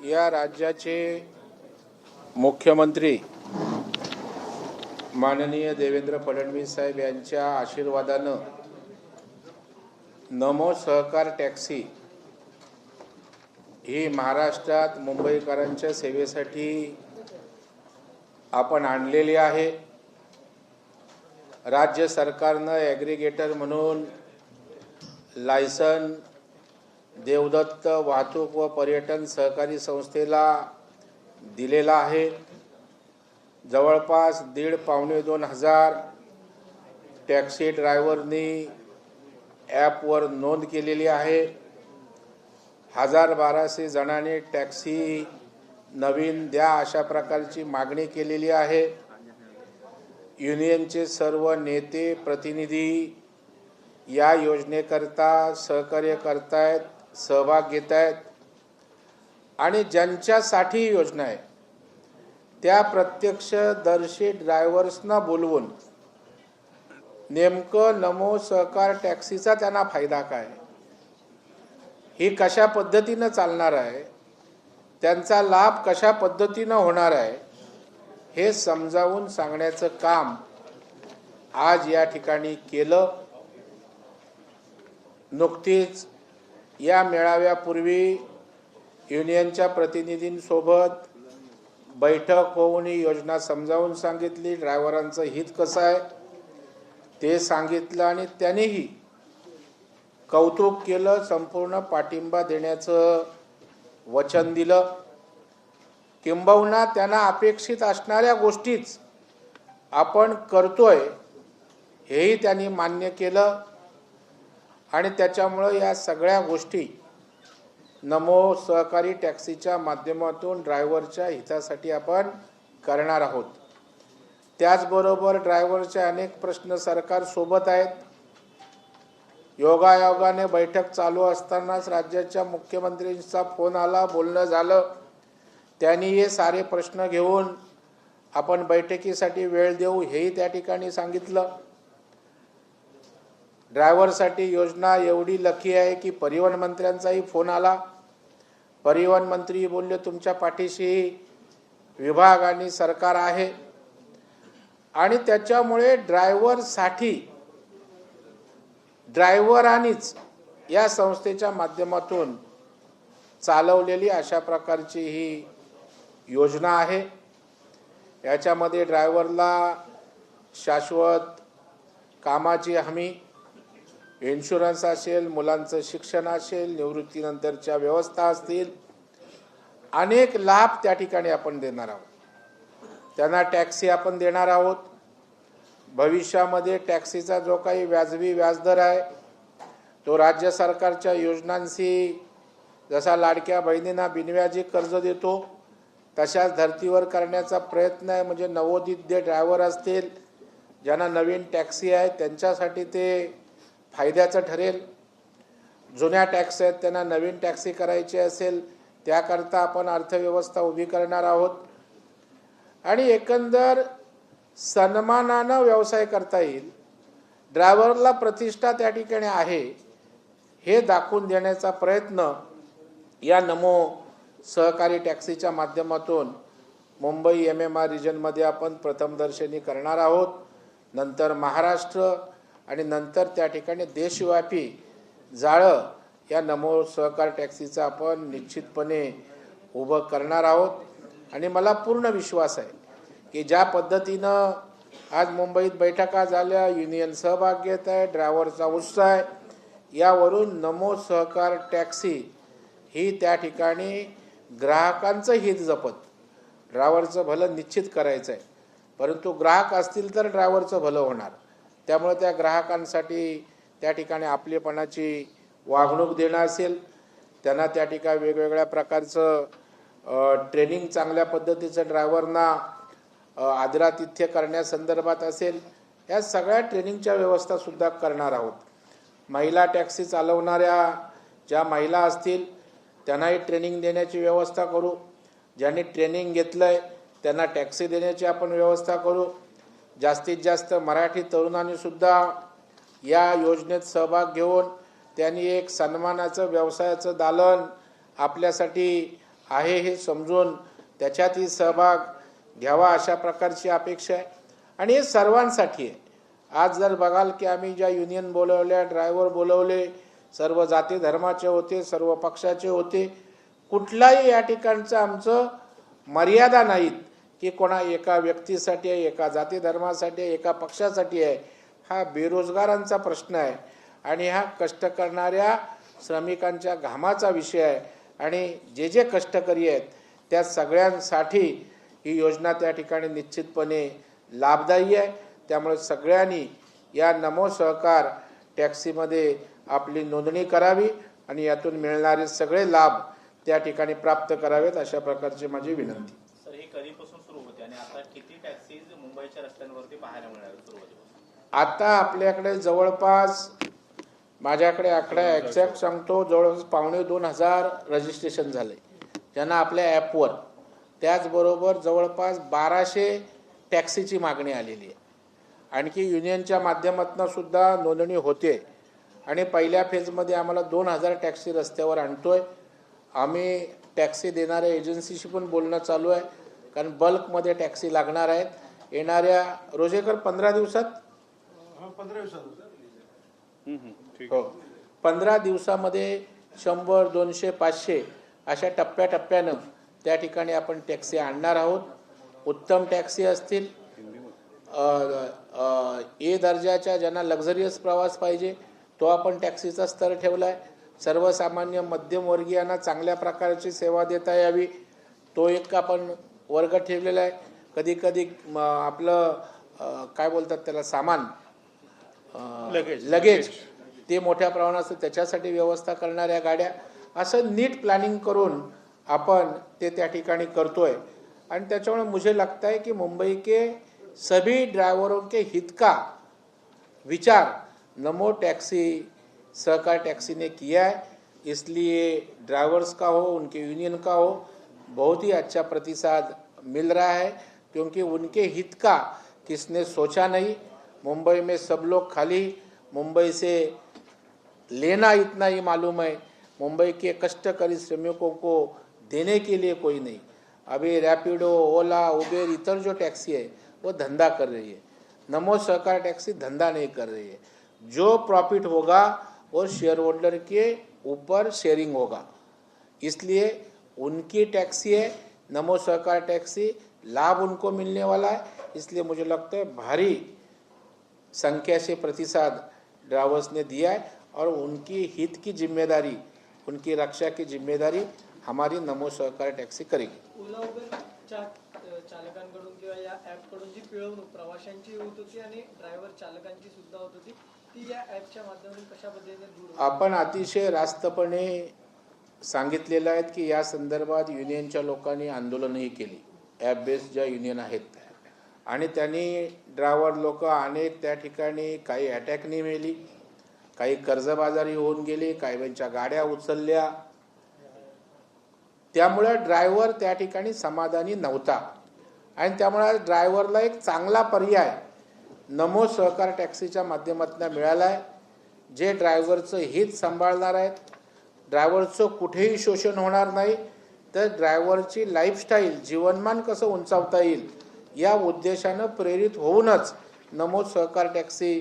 या राज्याचे मुख्यमंत्री माननीय देवेंद्र फडणवीस साहेब यांच्या आशीर्वादानं नमो सहकार टॅक्सी ही महाराष्ट्रात मुंबईकरांच्या सेवेसाठी आपण आणलेली आहे। राज्य सरकारनं ॲग्रिगेटर म्हणून लायसन देवदत्त वाहतूक व पर्यटन सहकारी संस्थेला दिलेला आहे। जवळपास 1,500-2 हजार टॅक्सी ड्रायव्हरनी ॲपवर नोंद केलेली आहे। 1,000-1,200 जणांनी टॅक्सी नवीन द्या अशा प्रकारची मागणी केलेली आहे। युनियनचे सर्व नेते प्रतिनिधी या योजनेकरता सहकार्य करतायत, सहभाग घेत आहेत आणि ज्यांच्यासाठी योजना आहे त्या प्रत्यक्षदर्शी ड्रायव्हर्सना बोलवून नेमकं नमो सहकार टॅक्सीचा त्यांना फायदा काय, ही कशा पद्धतीनं चालणार आहे, त्यांचा लाभ कशा पद्धतीनं होणार आहे हे समजावून सांगण्याचं काम आज या ठिकाणी केलं। नुकतीच या मेळाव्यापूर्वी युनियनच्या प्रतिनिधींसोबत बैठक होऊन ही योजना समजावून सांगितली, ड्रायव्हरांचं हित कसं आहे ते सांगितलं आणि त्यांनीही कौतुक केलं, संपूर्ण पाठिंबा देण्याचं वचन दिलं। किंबहुना त्यांना अपेक्षित असणाऱ्या गोष्टीच आपण करतोय हेही त्यांनी मान्य केलं आणि त्याच्यामुळे या सगळ्या गोष्टी नमो सहकारी टॅक्सीच्या माध्यमातून ड्रायव्हरच्या हितासाठी आपण करणार आहोत। त्याचबरोबर ड्रायव्हरचे अनेक प्रश्न सरकार सोबत आहेत। योगायोगाने बैठक चालू असतानाच राज्याच्या मुख्यमंत्र्यांचा फोन आला, बोलणं झालं, त्यांनी हे सारे प्रश्न घेऊन आपण बैठकीसाठी वेळ देऊ हेही त्या ठिकाणी सांगितलं। ड्रायव्हरसाठी योजना एवढी लकी आहे की परिवहन मंत्र्यांचाही फोन आला। परिवहन मंत्री बोलले तुमच्या पाठीशी विभाग आणि सरकार आहे आणि त्याच्यामुळे ड्रायव्हरांनीच या संस्थेच्या माध्यमातून चालवलेली अशा प्रकारची ही योजना आहे। याच्यामध्ये ड्रायव्हरला शाश्वत कामाची हमी, इन्शुरन्स असेल, मुलांचं शिक्षण असेल, निवृत्तीनंतरच्या व्यवस्था असतील, अनेक लाभ त्या ठिकाणी आपण देणार आहोत। त्यांना टॅक्सी आपण देणार आहोत। भविष्यामध्ये टॅक्सीचा जो काही व्याजवी व्याजदर आहे तो राज्य सरकारच्या योजनांशी जसा लाडक्या बहिणींना बिनव्याजी कर्ज देतो तशाच धर्तीवर करण्याचा प्रयत्न आहे। म्हणजे नवोदित ड्रायव्हर असतील, ज्यांना नवीन टॅक्सी आहे त्यांच्यासाठी ते फायद्याचं ठरेल। जुन्या टॅक्सी आहेत त्यांना नवीन टॅक्सी करायची असेल त्याकरता आपण अर्थव्यवस्था उभी करणार आहोत आणि एकंदर सन्मानानं व्यवसाय करता येईल, ड्रायव्हरला प्रतिष्ठा त्या ठिकाणी आहे हे दाखवून देण्याचा प्रयत्न या नमो सहकारी टॅक्सीच्या माध्यमातून मुंबई MMR रिजनमध्ये आपण प्रथमदर्शनी करणार आहोत। नंतर महाराष्ट्र आणि नंतर त्या ठिकाणी देशव्यापी जाळं या नमो सहकार टॅक्सीचं आपण निश्चितपणे उभं करणार आहोत आणि मला पूर्ण विश्वास आहे की ज्या पद्धतीनं आज मुंबईत बैठका झाल्या, युनियन सहभाग घेत आहे, ड्रायव्हरचा उत्साह आहे, यावरून नमो सहकार टॅक्सी ही त्या ठिकाणी ग्राहकांचं हित जपत ड्रायव्हरचं भलं निश्चित करायचं आहे, परंतु ग्राहक असतील तर ड्रायव्हरचं भलं होणार। त्यामुळे त्या ग्राहकांसाठी त्या ठिकाणी आपलेपणाची वागणूक देणं असेल, त्यांना त्या ठिकाणी वेगवेगळ्या प्रकारचं ट्रेनिंग चांगल्या पद्धतीचं ड्रायव्हरना आदरातिथ्य करण्यासंदर्भात असेल, या सगळ्या ट्रेनिंगच्या व्यवस्थासुद्धा करणार आहोत। महिला टॅक्सी चालवणाऱ्या ज्या महिला असतील त्यांनाही ट्रेनिंग देण्याची व्यवस्था करू। ज्यांनी ट्रेनिंग घेतलं आहे त्यांना टॅक्सी देण्याची आपण व्यवस्था करू। जास्तीत जास्त मराठी तरुणांनीसुद्धा या योजनेत सहभाग घेऊन त्यांनी एक सन्मानाचं व्यवसायाचं दालन आपल्यासाठी आहे हे समजून त्याच्यातही सहभाग घ्यावा अशा प्रकारची अपेक्षा आहे आणि हे सर्वांसाठी आहे. आज जर बघाल की आम्ही ज्या युनियन बोलवल्या, ड्रायव्हर बोलवले, सर्व जाती धर्माचे होते, सर्व पक्षाचे होते, कुठलाही या ठिकाणचं आमचं मर्यादा नाहीत की कोणा एका व्यक्तीसाठी आहे, एका जाती धर्मासाठी आहे, एका पक्षासाठी आहे. हा बेरोजगारांचा प्रश्न आहे आणि हा कष्ट करणाऱ्या श्रमिकांच्या घामाचा विषय आहे आणि जे जे कष्टकरी आहेत त्या सगळ्यांसाठी ही योजना त्या ठिकाणी निश्चितपणे लाभदायी आहे. त्यामुळे सगळ्यांनी या नमो सहकार टॅक्सीमध्ये आपली नोंदणी करावी आणि यातून मिळणारे सगळे लाभ त्या ठिकाणी प्राप्त करावेत अशा प्रकारची माझी विनंती. सर, हे कधीपासून सुरू होते आणि आता किती टॅक्सीज मुंबईच्या रस्त्यांवरती पाहायला मिळणार सुरुवातीपासून? आता आपल्याकडे जवळपास, माझ्याकडे आकडा एक्झॅक्ट सांगतो, जवळपास 2,500 रजिस्ट्रेशन झाले ज्यांना आपल्या ॲपवर. त्याचबरोबर जवळपास 1200 टॅक्सीची मागणी आलेली आहे. आणखी युनियनच्या माध्यमातून सुद्धा नोंदणी होते आणि पहिल्या फेजमध्ये आम्हाला 2000 टॅक्सी रस्त्यावर आणतोय. आम्ही टॅक्सी देणाऱ्या एजन्सीशी पण बोलणं चालू आहे कारण बल्कमध्ये टॅक्सी लागणार आहेत. येणाऱ्या रोजेकर 15 दिवसात 15 दिवसामध्ये 100, 200, 500 अशा टप्प्याटप्प्यानं त्या ठिकाणी आपण टॅक्सी आणणार आहोत. उत्तम टॅक्सी असतील, ए दर्जाच्या, ज्यांना लक्झरियस प्रवास पाहिजे तो आपण टॅक्सीचा स्तर ठेवला आहे. सर्वसामान्य मध्यमवर्गीयांना चांगल्या प्रकारची सेवा देता यावी तो एक आपण वर्ग ठेवलेला आहे. कधी कधी आपलं काय बोलतात त्याला, सामान, लगेज ते मोठ्या प्रमाणात त्याच्यासाठी व्यवस्था करणाऱ्या गाड्या, असं नीट प्लॅनिंग करून आपण ते त्या ठिकाणी करतोय. आणि त्याच्यामुळे मुझे लगता है कि मुंबई के सभी ड्राइवरों के हित का विचार नमो टैक्सी सहकार टैक्सी ने किया है. इसलिए ड्राइवर्स का हो, उनके यूनियन का हो, बहुत ही अच्छा प्रतिसाद मिल रहा है क्योंकि उनके हित का किसने सोचा नहीं. मुंबई में सब लोग खाली मुंबई से लेना इतना ही मालूम है, मुंबई के कष्टकरी श्रमिकों को देने के लिए कोई नहीं. अभी रैपिडो, ओला, उबेर, इतर जो टैक्सी है वो धंधा कर रही है. नमो सहकार टैक्सी धंधा नहीं कर रही है. जो प्रॉफिट होगा वो शेयर होल्डर के ऊपर शेयरिंग होगा. इसलिए उनकी टैक्सी है नमो सहकार टैक्सी, लाभ उनको मिलने वाला है. इसलिए मुझे लगता है भारी संख्या से प्रतिसाद ड्राइवर्स ने दिया है और उनकी हित की जिम्मेदारी, उनकी रक्षा की जिम्मेदारी हमारी नमो सहकार टॅक्सी करेगी. ओला उबेरच्या चालकांकडून किंवा या ॲपकडून जी पिळवणूक प्रवाशांची होत होती आणि ड्रायव्हर चालकांची सुद्धा होत होती, ती या ॲपच्या माध्यमातून कशा पद्धतीने दूर होईल? आपण अतिशय रास्तपणे सांगितलेलं आहे की या संदर्भात युनियनच्या लोकांनी आंदोलनही केली, ॲप बेस्ड ज्या युनियन आहेत, आणि त्यांनी ड्रायव्हर लोक अनेक त्या ठिकाणी काही अटॅकनी मेली, काही कर्जबाजारी होऊन गेली, काहींच्या गाड्या उचलल्या. त्यामुळे ड्रायव्हर त्या ठिकाणी समाधानी नव्हता आणि त्यामुळे ड्रायव्हरला एक चांगला पर्याय नमो सहकार टॅक्सीच्या माध्यमातून मिळाला आहे. जे ड्रायव्हरचं हित सांभाळणार आहेत, ड्रायव्हरचं कुठेही शोषण होणार नाही, तर ड्रायव्हरची लाईफस्टाईल, जीवनमान कसं उंचावता येईल या उद्देशानं प्रेरित होऊनच नमो सहकार टॅक्सी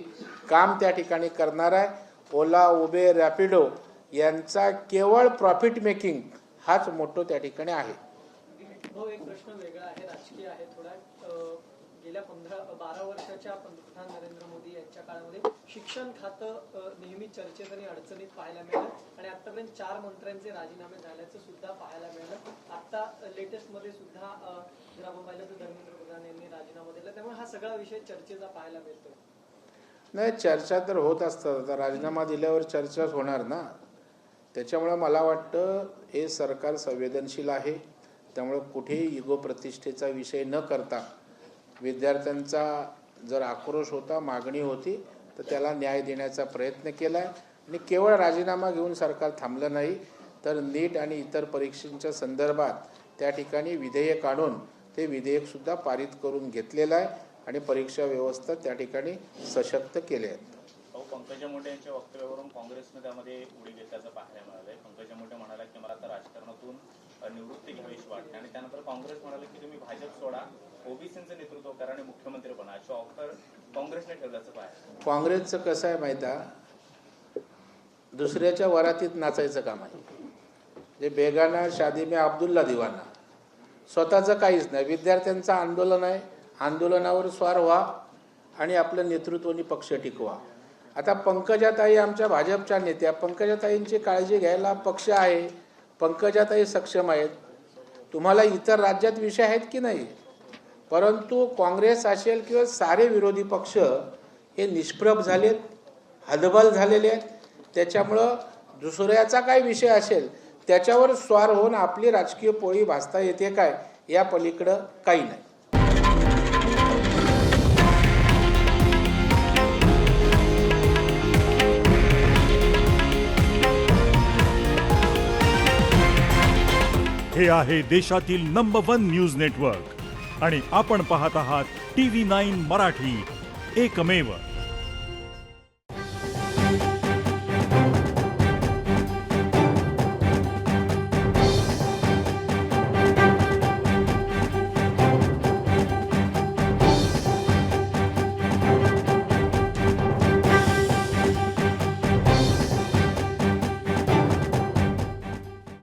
काम त्या ठिकाणी करणार आहे. ओला, उबेर, रॅपिडो यांचा केवळ प्रॉफिट मेकिंग हाच मोठो त्या ठिकाणी आहे. भाऊ, एक प्रश्न वेगळा आहे, राजकीय आहे थोडा. गेल्या 12 वर्षाच्या पंतप्रधान नरेंद्र मोदी यांच्या काळामध्ये शिक्षण खातं नेहमी चर्चेत आणि अडचणीत पाहायला मिळालं आणि आतापर्यंत 4 मंत्र्यांचे राजीनामे झाल्याचं सुद्धा पाहायला मिळालं. आता लेटेस्ट मध्ये सुद्धा जर आपण पाहिलं तर धर्मेंद्र प्रधान यांनी राजीनामा दिला. त्यामुळे हा सगळा विषय चर्चेचा पाहायला मिळतोय. नाही, चर्चा तर होत असतात. आता राजीनामा दिल्यावर चर्चाच होणार ना. त्याच्यामुळे मला वाटतं हे सरकार संवेदनशील आहे. त्यामुळे कुठेही इगो प्रतिष्ठेचा विषय न करता विद्यार्थ्यांचा जर आक्रोश होता, मागणी होती, तर त्याला न्याय देण्याचा प्रयत्न केला आहे. आणि केवळ राजीनामा घेऊन सरकार थांबलं नाही, तर नीट आणि इतर परीक्षांच्या संदर्भात त्या ठिकाणी विधेयक आणून ते विधेयकसुद्धा पारित करून घेतलेलं आहे आणि परीक्षा व्यवस्था त्या ठिकाणी सशक्त केले आहेत. पंकजा मुंडे यांच्या वक्तव्यावरून काँग्रेसने त्यामध्ये उडी घेतल्याचं पाहायला मिळालंय. पंकजा मुंडे म्हणाला की मला आता राजकारणातून निवृत्ती घ्यावीशी वाटते आणि त्यानंतर काँग्रेस म्हणाले की तुम्ही भाजप सोडा, ओबीसीचं नेतृत्व करा आणि मुख्यमंत्री बना, अशी ऑफर काँग्रेसने ठेवल्याचं पाहिजे. काँग्रेसचं कसं आहे माहीत आहे, दुसऱ्याच्या वरातीत नाचायचं काम आहे. जे बेगाना शादी में अब्दुल्ला दिवाना, स्वतःचं काहीच नाही. विद्यार्थ्यांचं आंदोलन आहे, आंदोलनावर स्वार व्हा आणि आपलं नेतृत्वानी पक्ष टिकवा. आता पंकजाताई आमच्या भाजपच्या नेत्या, पंकजाताईंची काळजी घ्यायला पक्ष आहे, पंकजाताई सक्षम आहेत. तुम्हाला इतर राज्यात विषय आहेत की नाही, परंतु काँग्रेस असेल किंवा सारे विरोधी पक्ष हे निष्प्रभ झालेत, हतबल झालेले आहेत. त्याच्यामुळं दुसऱ्याचा काय विषय असेल त्याच्यावर स्वार होऊन आपली राजकीय पोळी भाजता येते काय, या पलीकडं काही नाही. हे आहे देशातील नंबर 1 न्यूज नेटवर्क आणि आपण पाहत आहात TV9 मराठी, एकमेव.